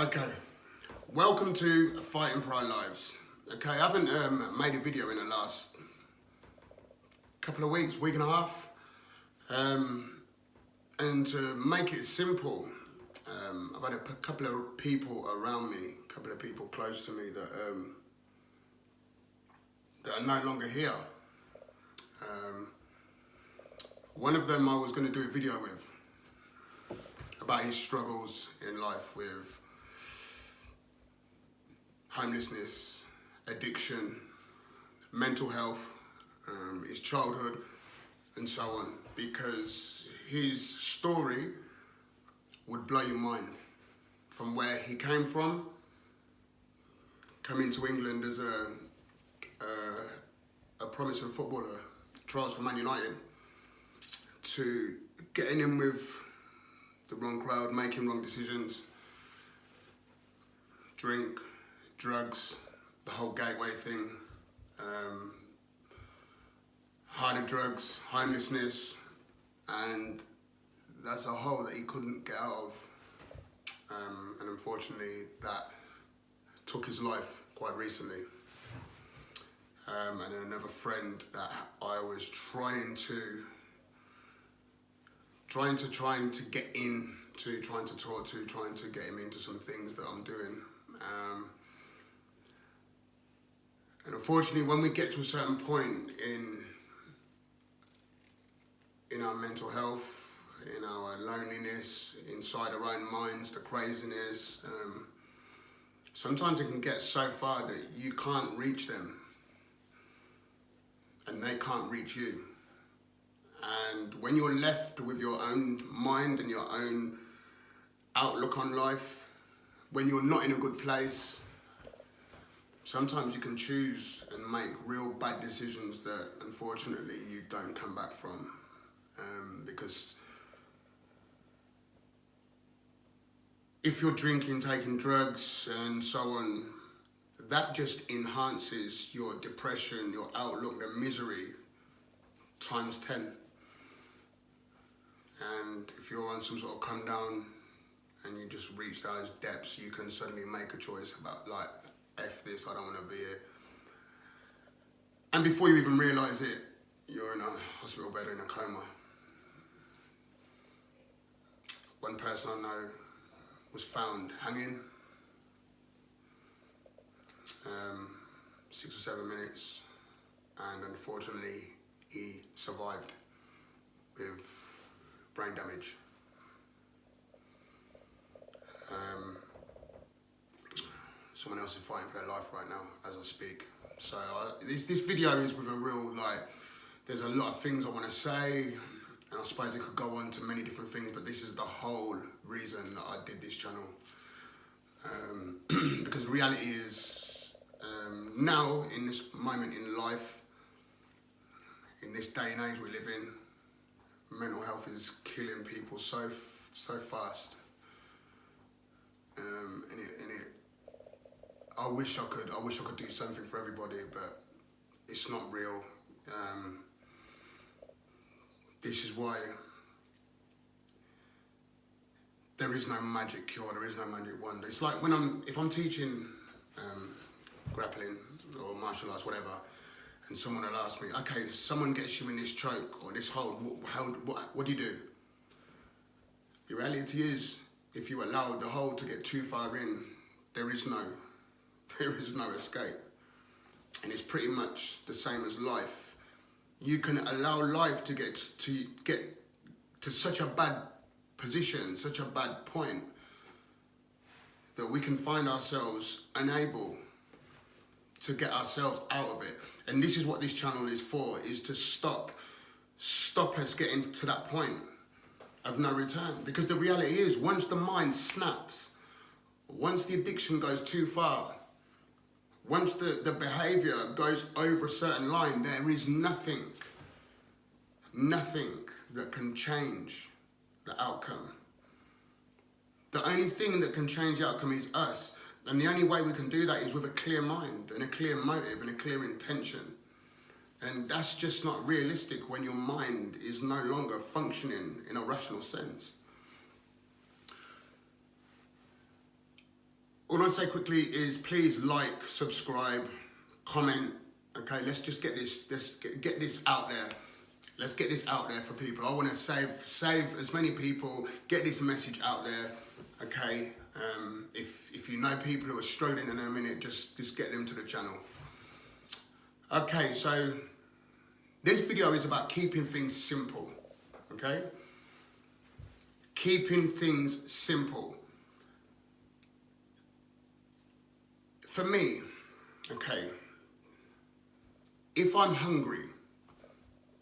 Okay, welcome to Fighting for Our Lives. Okay, I haven't made a video in the last couple of weeks, week and a half. And to make it simple, I've had a couple of people around me, a couple of people close to me that are no longer here. One of them I was going to do a video with about his struggles in life with homelessness, addiction, mental health, his childhood, and so on, because his story would blow your mind. From where he came from, coming to England as a promising footballer, trials for Man United, to getting in with the wrong crowd, making wrong decisions, drink, drugs, the whole gateway thing, harder drugs, homelessness, and that's a hole that he couldn't get out of. And unfortunately, that took his life quite recently. And another friend that I was trying to get in to, trying to talk to, trying to get him into some things that I'm doing. And unfortunately, when we get to a certain point in our mental health, in our loneliness, inside our own minds, the craziness, sometimes it can get so far that you can't reach them and they can't reach you. And when you're left with your own mind and your own outlook on life, when you're not in a good place, sometimes you can choose and make real bad decisions that unfortunately you don't come back from. Because if you're drinking, taking drugs and so on, that just enhances your depression, your outlook, the misery times 10. And if you're on some sort of come down and you just reach those depths, you can suddenly make a choice about, like, F this, I don't want to be here. And before you even realise it, you're in a hospital bed in a coma. One person I know was found hanging, 6 or 7 minutes, and unfortunately he survived with brain damage. Someone else is fighting for their life right now as I speak. So this video is with a real, there's a lot of things I want to say, and I suppose it could go on to many different things, but this is the whole reason that I did this channel. Because the reality is, now in this moment in life, in this day and age we live in, mental health is killing people so fast. I wish I could do something for everybody, but it's not real. This is why there is no magic cure, there is no magic wonder. It's like if I'm teaching grappling or martial arts, whatever, and someone will ask me, okay, someone gets you in this choke or this hold, what do you do? The reality is, if you allow the hold to get too far in, there is no escape. And it's pretty much the same as life. You can allow life to get to such a bad position, such a bad point, that we can find ourselves unable to get ourselves out of it. And this is what this channel is for, is to stop us getting to that point of no return. Because the reality is, once the mind snaps, once the addiction goes too far, once the behaviour goes over a certain line, there is nothing that can change the outcome. The only thing that can change the outcome is us. And the only way we can do that is with a clear mind and a clear motive and a clear intention. And that's just not realistic when your mind is no longer functioning in a rational sense. all I'll say quickly is please like, subscribe, comment. Okay, let's just get this, get this out there. Let's get this out there for people. I want to save as many people, get this message out there. Okay, if you know people who are struggling in a minute, just get them to the channel. Okay, so this video is about keeping things simple. Okay, keeping things simple. For me, okay, if I'm hungry,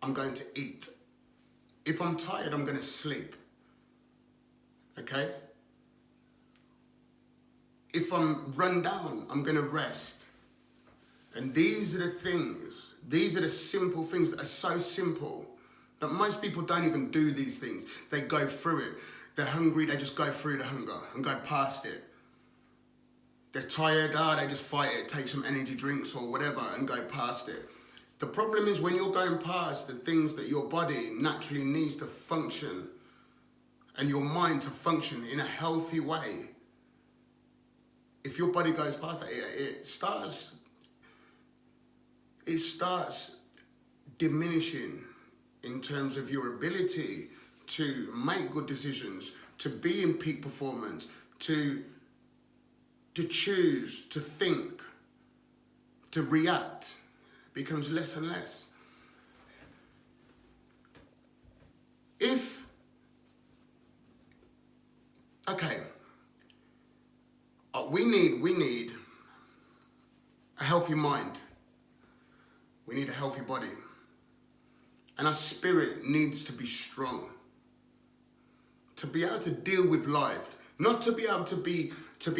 I'm going to eat. If I'm tired, I'm going to sleep. Okay? If I'm run down, I'm going to rest. And these are the things, these are the simple things that are so simple that most people don't even do these things. They go through it. They're hungry, they just go through the hunger and go past it. They're tired, they just fight it, take some energy drinks or whatever and go past it. The problem is when you're going past the things that your body naturally needs to function and your mind to function in a healthy way, if your body goes past that, it starts diminishing in terms of your ability to make good decisions, to be in peak performance, to choose, to think, to react, becomes less and less. We need a healthy mind. We need a healthy body. And our spirit needs to be strong. To be able to deal with life. Not to be able to be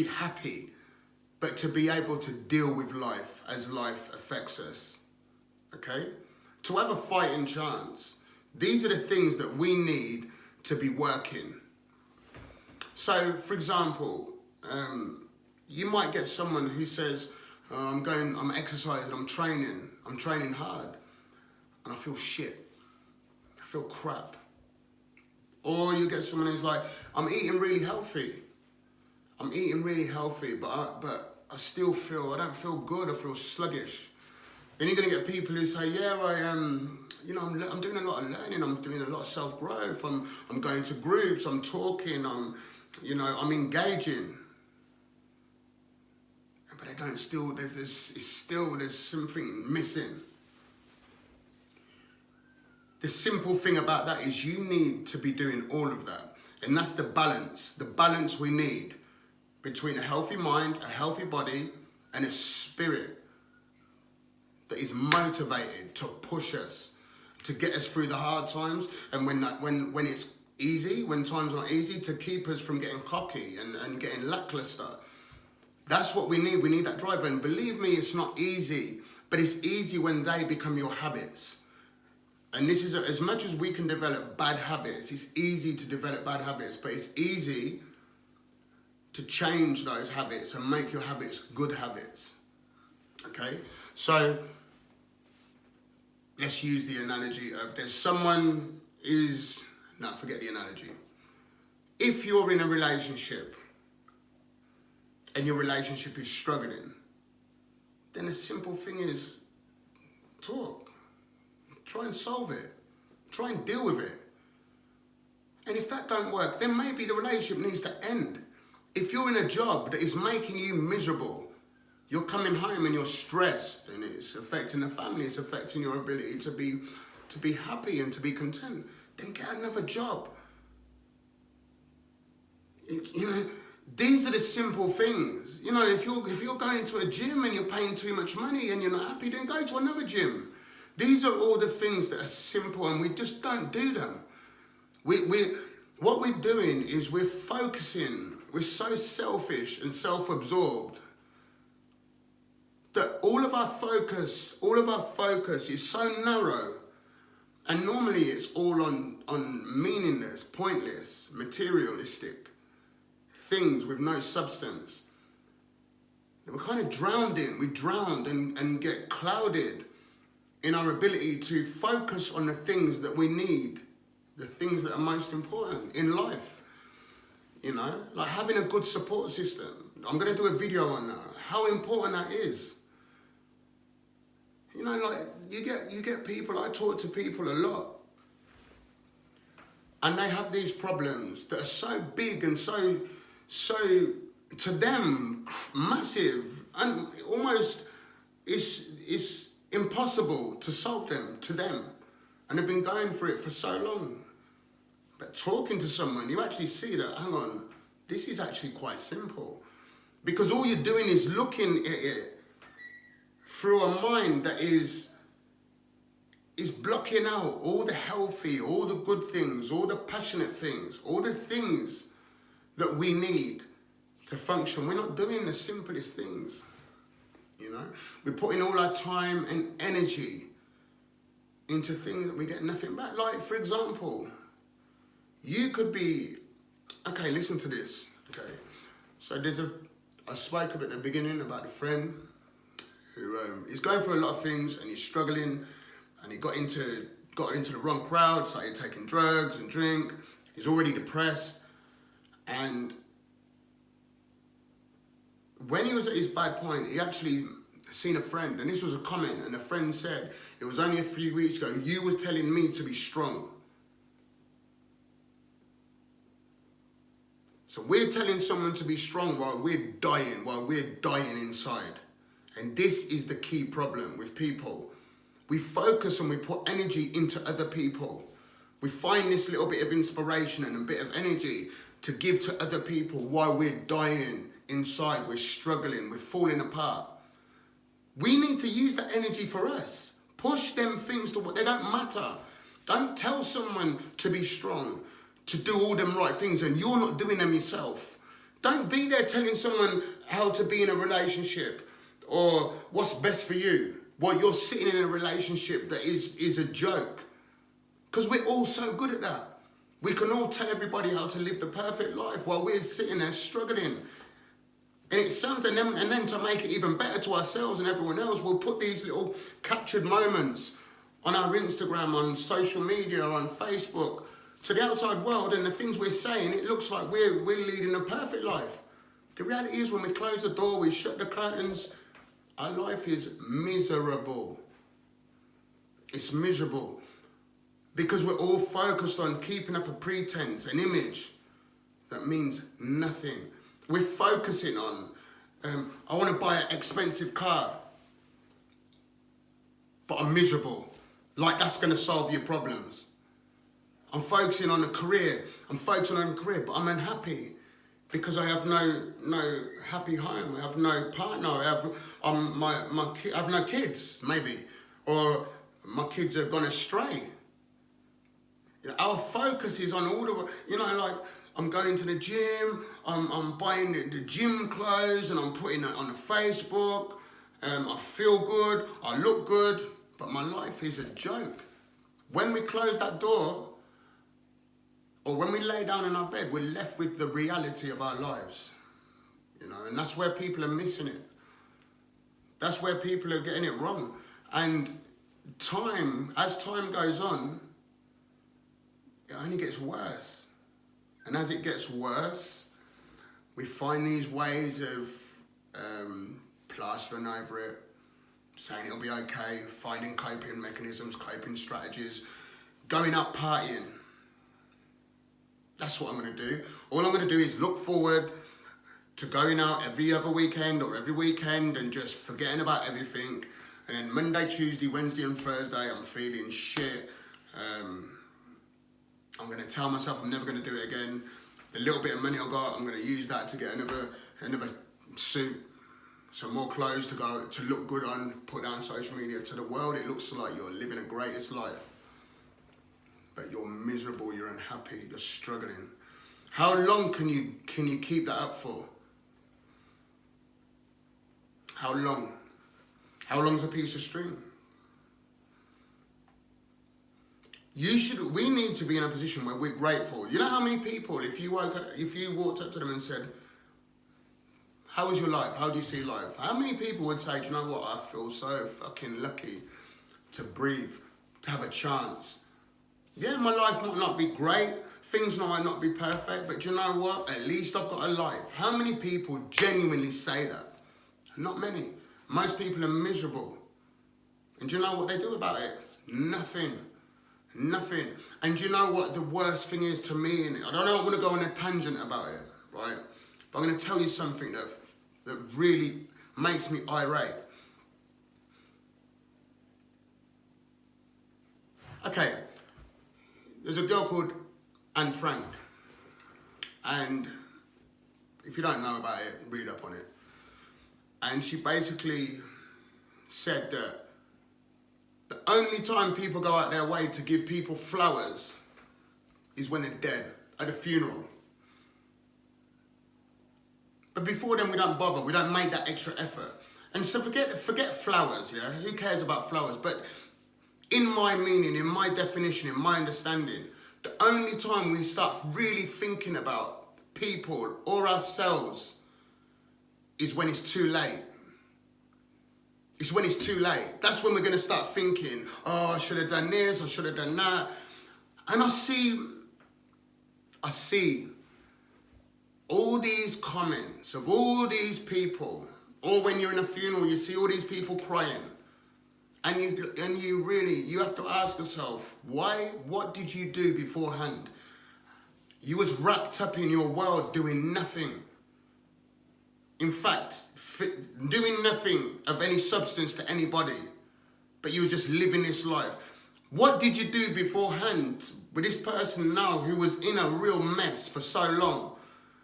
happy, but to be able to deal with life as life affects us. Okay? To have a fighting chance. These are the things that we need to be working. So, for example, you might get someone who says, I'm exercising, I'm training hard, and I feel shit. I feel crap. Or you get someone who's like, I'm eating really healthy, but I still feel, I don't feel good, I feel sluggish. Then you're gonna get people who say, yeah, I'm doing a lot of learning, I'm doing a lot of self-growth, I'm going to groups, I'm talking, I'm engaging. But they don't still, there's something missing. The simple thing about that is you need to be doing all of that. And that's the balance we need between a healthy mind, a healthy body, and a spirit that is motivated to push us, to get us through the hard times, and when it's easy, when times are not easy, to keep us from getting cocky and getting lackluster. That's what we need. We need that drive. And believe me, it's not easy, but it's easy when they become your habits. And this is, as much as we can develop bad habits, it's easy to develop bad habits, but it's easy to change those habits and make your habits good habits. Okay? So, let's use the analogy of there's someone forget the analogy. If you're in a relationship and your relationship is struggling, then the simple thing is talk. Try and solve it. Try and deal with it. And if that don't work, then maybe the relationship needs to end. If you're in a job that is making you miserable, you're coming home and you're stressed and it's affecting the family, it's affecting your ability to be happy and to be content, then get another job. These are the simple things. If you're going to a gym and you're paying too much money and you're not happy, then go to another gym. These are all the things that are simple and we just don't do them. What we're doing is we're focusing. We're so selfish and self-absorbed that all of our focus is so narrow. And normally it's all on meaningless, pointless, materialistic things with no substance. We're kind of drowned and get clouded in our ability to focus on the things that we need, the things that are most important in life. Like having a good support system. I'm going to do a video on that. How important that is. You know, like, you get people, I talk to people a lot, and they have these problems that are so big and so to them, massive, and almost it's impossible to solve them to them. And they've been going through it for so long. But talking to someone, you actually see that, hang on, this is actually quite simple. Because all you're doing is looking at it through a mind that is blocking out all the healthy, all the good things, all the passionate things, all the things that we need to function. We're not doing the simplest things, you know? We're putting all our time and energy into things that we get nothing back. Like, for example, you could be, okay, listen to this, okay? So I spoke up at the beginning about the friend who is going through a lot of things and he's struggling, and he got into the wrong crowd, started taking drugs and drink. He's already depressed. And when he was at his bad point, he actually seen a friend, and this was a comment, and the friend said, it was only a few weeks ago, you was telling me to be strong. So we're telling someone to be strong while we're dying inside. And this is the key problem with people. We focus and we put energy into other people. We find this little bit of inspiration and a bit of energy to give to other people while we're dying inside, we're struggling, we're falling apart. We need to use that energy for us. Push them things to what they don't matter. Don't tell someone to be strong, to do all them right things, and you're not doing them yourself. Don't be there telling someone how to be in a relationship or what's best for you while you're sitting in a relationship that is a joke. Because we're all so good at that. We can all tell everybody how to live the perfect life while we're sitting there struggling. And it sounds, and then to make it even better to ourselves and everyone else, we'll put these little captured moments on our Instagram, on social media, on Facebook, to the outside world, and the things we're saying, it looks like we're leading a perfect life. The reality is, when we close the door, we shut the curtains, our life is miserable. It's miserable. Because we're all focused on keeping up a pretense, an image that means nothing. We're focusing on, I want to buy an expensive car, but I'm miserable. Like that's going to solve your problems. I'm focusing on a career. but I'm unhappy because I have no happy home. I have no partner. I have no kids, maybe, or my kids have gone astray. Our focus is on all the, like I'm going to the gym, I'm buying the gym clothes and I'm putting it on the Facebook. I feel good, I look good, but my life is a joke. When we close that door, or when we lay down in our bed, we're left with the reality of our lives. And that's where people are missing it. That's where people are getting it wrong. And as time goes on, it only gets worse. And as it gets worse, we find these ways of plastering over it, saying it'll be okay, finding coping mechanisms, coping strategies, going out partying. That's what I'm going to do. All I'm going to do is look forward to going out every other weekend or every weekend and just forgetting about everything. And then Monday, Tuesday, Wednesday and Thursday, I'm feeling shit. I'm going to tell myself I'm never going to do it again. The little bit of money I got, I'm going to use that to get another suit, some more clothes to look good on, put down social media. To the world, it looks like you're living the greatest life. But you're miserable, you're unhappy, you're struggling. How long can you keep that up for? How long? How long's a piece of string? We need to be in a position where we're grateful. You know how many people, if you walked up to them and said, how is your life? How do you see life? How many people would say, do you know what? I feel so fucking lucky to breathe, to have a chance. Yeah, my life might not be great things might not be perfect, but do you know what? At least I've got a life. How many people genuinely say that? Not many. Most people are miserable. And do you know what they do about it? Nothing. Nothing. And do you know what the worst thing is to me? And I don't want to go on a tangent about it, right? But I'm going to tell you something that really makes me irate. Okay, there's a girl called Anne Frank. And if you don't know about it, read up on it. And she basically said that the only time people go out their way to give people flowers is when they're dead, at a funeral. But before then, we don't bother. We don't make that extra effort. And so forget flowers, yeah? Who cares about flowers? But in my meaning, in my definition, in my understanding, the only time we start really thinking about people or ourselves is when it's too late. It's when it's too late. That's when we're going to start thinking, oh, I should have done this, I should have done that. And I see all these comments of all these people, or when you're in a funeral, you see all these people crying. And you have to ask yourself, why? What did you do beforehand? You was wrapped up in your world doing nothing. In fact, doing nothing of any substance to anybody, but you were just living this life. What did you do beforehand with this person now who was in a real mess for so long?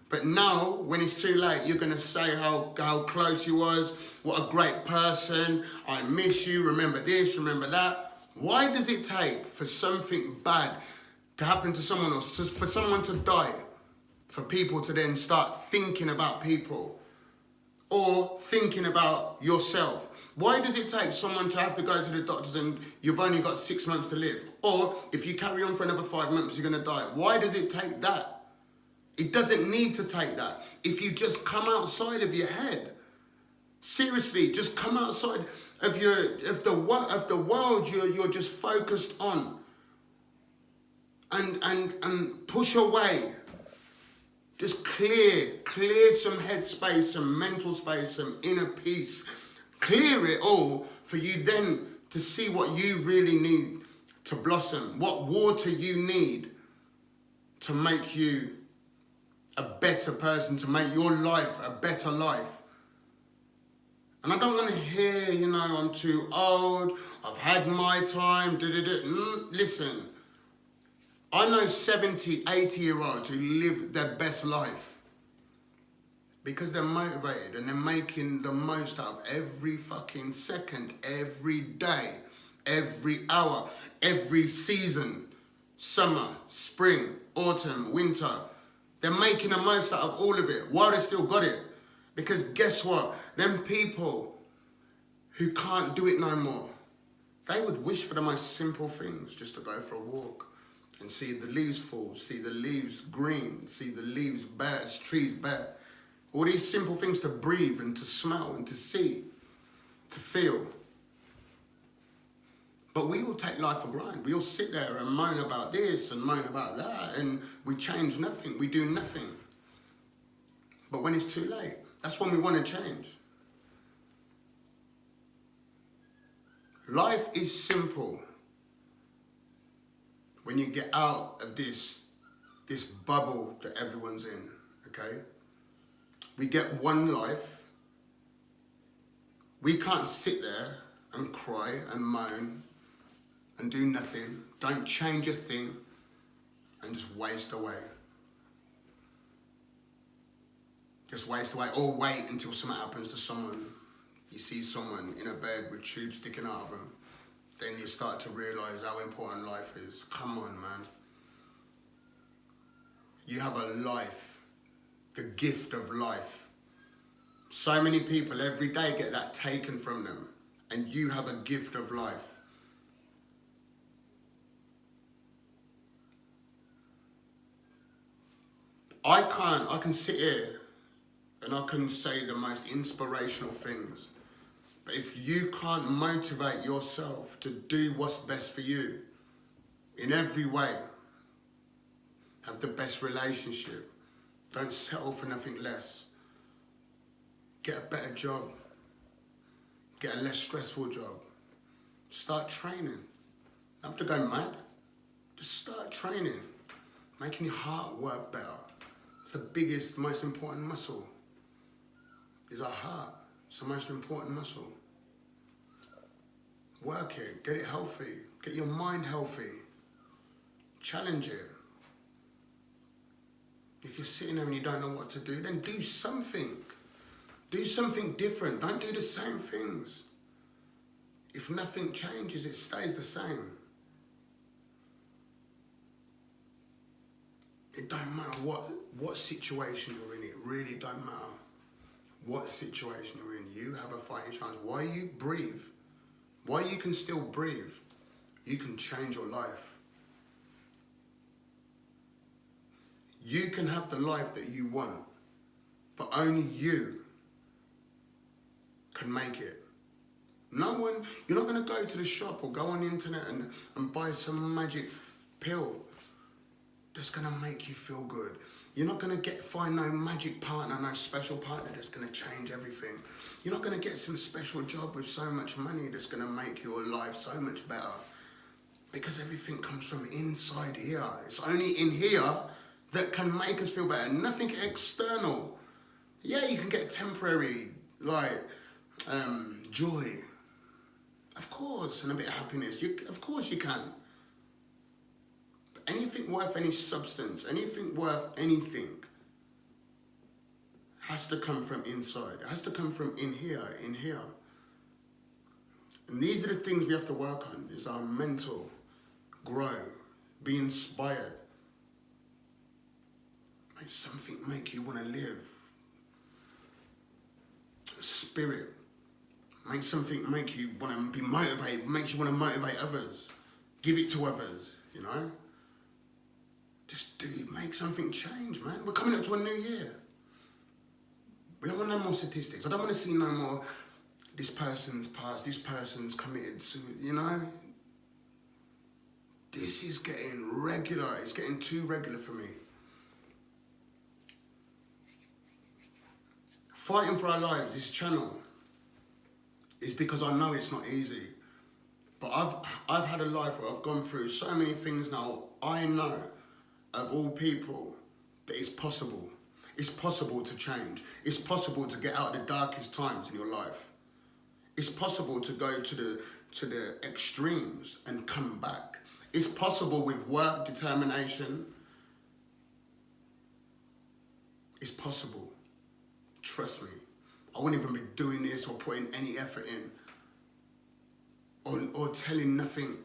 But now, when it's too late, you're going to say how close you was, what a great person, I miss you, remember this, remember that. Why does it take for something bad to happen to someone else, for someone to die, for people to then start thinking about people or thinking about yourself? Why does it take someone to have to go to the doctors and you've only got 6 months to live? Or if you carry on for another 5 months, you're going to die. Why does it take that? It doesn't need to take that. If you just come outside of your head, seriously, just come outside of the world you're just focused on, and push away. Just clear some headspace, some mental space, some inner peace. Clear it all for you then to see what you really need to blossom, what water you need to make you a better person, to make your life a better life. And I don't want to hear, I'm too old, I've had my time, Listen, I know 70, 80-year-olds who live their best life because they're motivated and they're making the most out of every fucking second, every day, every hour, every season, summer, spring, autumn, winter. They're making the most out of all of it while they still got it. Because guess what? Them people who can't do it no more, they would wish for the most simple things, just to go for a walk and see the leaves fall, see the leaves green, see the leaves bare, trees bare. All these simple things to breathe and to smell and to see, to feel. But we all take life for granted. We all sit there and moan about this and moan about that, and we change nothing, we do nothing. But when it's too late, that's when we want to change. Life is simple when you get out of this bubble that everyone's in, okay? We get one life. We can't sit there and cry and moan and do nothing, don't change a thing, and just waste away. Just waste away, or wait until something happens to someone. You see someone in a bed with tubes sticking out of them, then you start to realise how important life is. Come on, man. You have a life, the gift of life. So many people every day get that taken from them, and you have a gift of life. I can sit here and I can say the most inspirational things. But if you can't motivate yourself to do what's best for you in every way, have the best relationship. Don't settle for nothing less. Get a better job. Get a less stressful job. Start training. Don't have to go mad. Just start training. Making your heart work better. It's the biggest, most important muscle. Is our heart. It's the most important muscle. Work it. Get it healthy. Get your mind healthy. Challenge it. If you're sitting there and you don't know what to do, then do something. Do something different. Don't do the same things. If nothing changes, it stays the same. It don't matter what situation you're in. It really don't matter what situation you're in. You have a fighting chance. While you breathe, while you can still breathe, you can change your life. You can have the life that you want, but only you can make it. No one, you're not going to go to the shop or go on the internet and buy some magic pill that's going to make you feel good. You're not going to find no magic partner, no special partner that's going to change everything. You're not going to get some special job with so much money that's going to make your life so much better. Because everything comes from inside here. It's only in here that can make us feel better. Nothing external. Yeah, you can get temporary, joy. Of course, and a bit of happiness. Of course you can. But anything worth any substance, anything worth anything, has to come from inside. It has to come from in here. And these are the things we have to work on. Is our mental, grow, be inspired. Make something make you want to live. Spirit. Make something make you want to be motivated, makes you want to motivate others. Give it to others, you know? Just make something change, man. We're coming up to a new year. We don't want no more statistics. I don't want to see no more, this person's passed, this person's committed to, you know? This is getting regular. It's getting too regular for me. Fighting for our lives, this channel, is because I know it's not easy. But I've had a life where I've gone through so many things now. I know, of all people, that it's possible. It's possible to change. It's possible to get out the darkest times in your life. It's possible to go to the extremes and come back. It's possible with work, determination. It's possible. Trust me. I wouldn't even be doing this or putting any effort in. Or telling nothing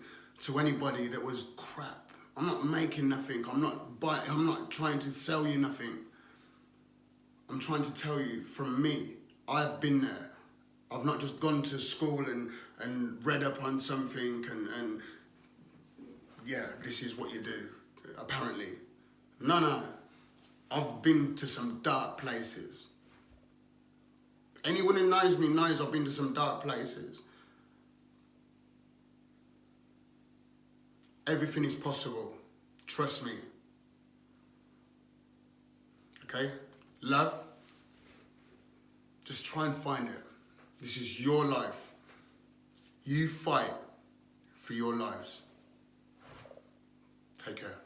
to anybody that was crap. I'm not making nothing. I'm not trying to sell you nothing. I'm trying to tell you from me. I've been there. I've not just gone to school and read up on something and yeah, this is what you do, apparently. No. I've been to some dark places. Anyone who knows me knows I've been to some dark places. Everything is possible. Trust me. Okay? Love. Just try and find it. This is your life. You fight for your lives. Take care.